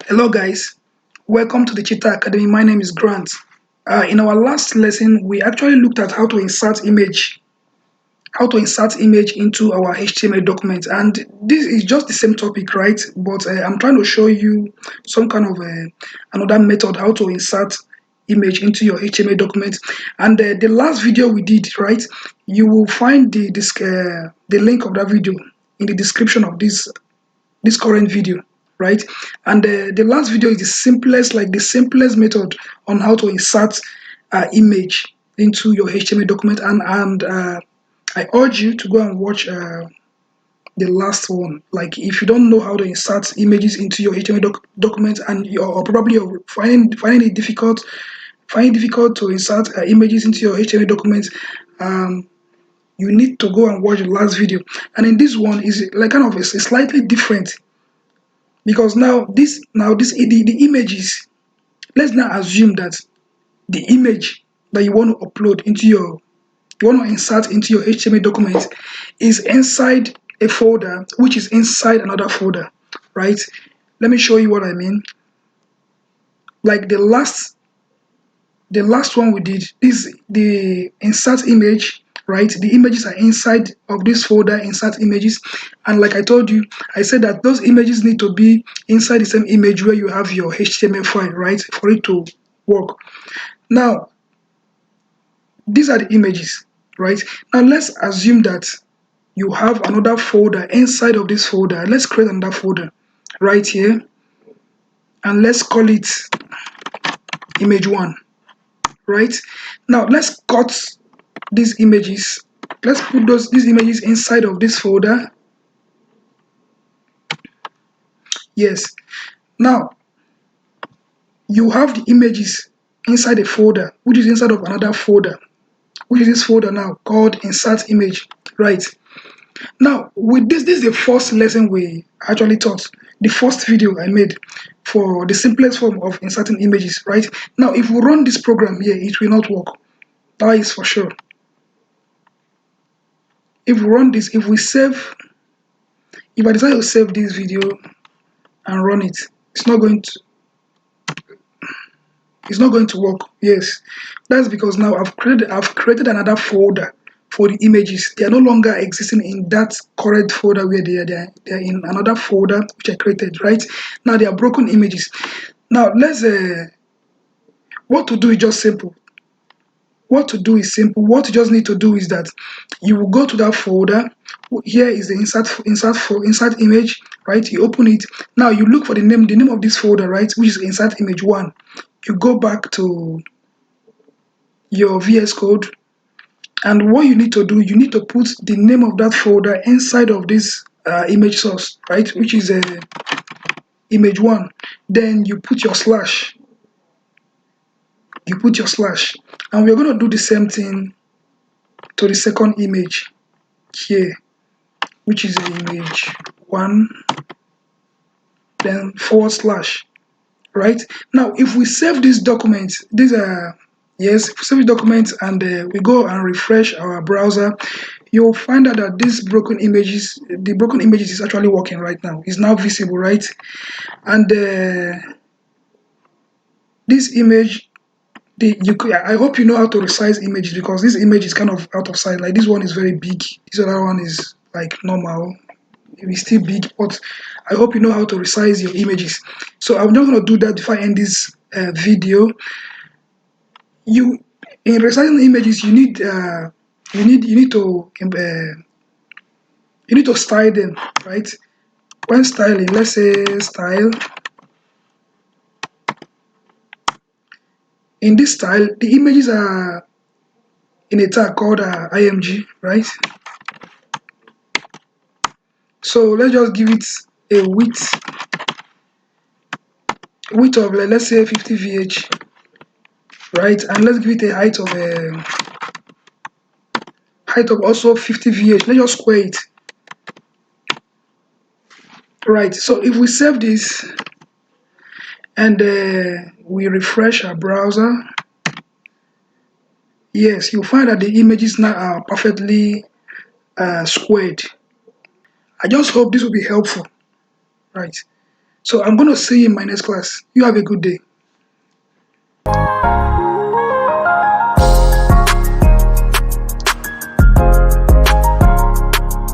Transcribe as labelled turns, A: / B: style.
A: Hello guys, welcome to the Cheetah Academy. My name is Grant. In our last lesson, we actually looked at how to insert image into our HTML document, and this is just the same topic, right? But I'm trying to show you some kind of another method how to insert image into your HTML document. And the last video we did, right? You will find the link of that video in the description of this current video, right? And the last video is the simplest method on how to insert image into your HTML document. And I urge you to go and watch the last one. Like, if you don't know how to insert images into your HTML document, and or probably you're finding it difficult to insert images into your HTML documents, you need to go and watch the last video. And in this one is like kind of a slightly different, because the images, let's now assume that the image that you want to upload into your you want to insert into your HTML document is inside a folder which is inside another folder, right? Let me show you what I mean. Like the last one we did, is the insert image, right? The images are inside of this folder, insert images. And like I told you, I said that those images need to be inside the same image where you have your HTML file, right? For it to work. Now, these are the images, right? Now let's assume that you have another folder inside of this folder. Let's create another folder right here, and let's call it image 1. Right now, let's cut these images. Let's put these images inside of this folder. Yes. Now you have the images inside a folder, which is inside of another folder, which is this folder now called insert image. Right. Now, with this is the first lesson we actually taught, the first video I made for the simplest form of inserting images, right? Now, if we run this program here, it will not work. That is for sure. If we run this, if I decide to save this video and run it, it's not going to work. Yes, that's because now I've created another folder for the images. They are no longer existing in that current folder where they're in another folder which I created, right? Now they are broken images. Now let's what to do is just simple. What to do is simple. What you just need to do is that you will go to that folder. Here is the insert image, right? You open it. Now you look for the name of this folder, right? Which is insert image 1. You go back to your VS Code, and what you need to do, you need to put the name of that folder inside of this image source, right? Which is image 1. Then you put your slash. And we're going to do the same thing to the second image here, which is image 1, then /, right? Now, if we save this document, if we save the document and we go and refresh our browser, you'll find out that the broken images is actually working right now. It's now visible, right? And this image, I hope you know how to resize images, because this image is kind of out of sight. Like, this one is very big, this other one is like normal. It's still big, but I hope you know how to resize your images. So I'm not going to do that before I end this video. In resizing the images, you need to style them, right? When styling, let's say style. In this style, the images are in a tag called img, right? So let's just give it a width of, let's say 50 VH, right? And let's give it a height of also 50 VH. Let's just square it, right? So if we save this and we refresh our browser, yes, you'll find that the images now are perfectly squared. I just hope this will be helpful, right? So I'm going to see you in my next class. You have a good day.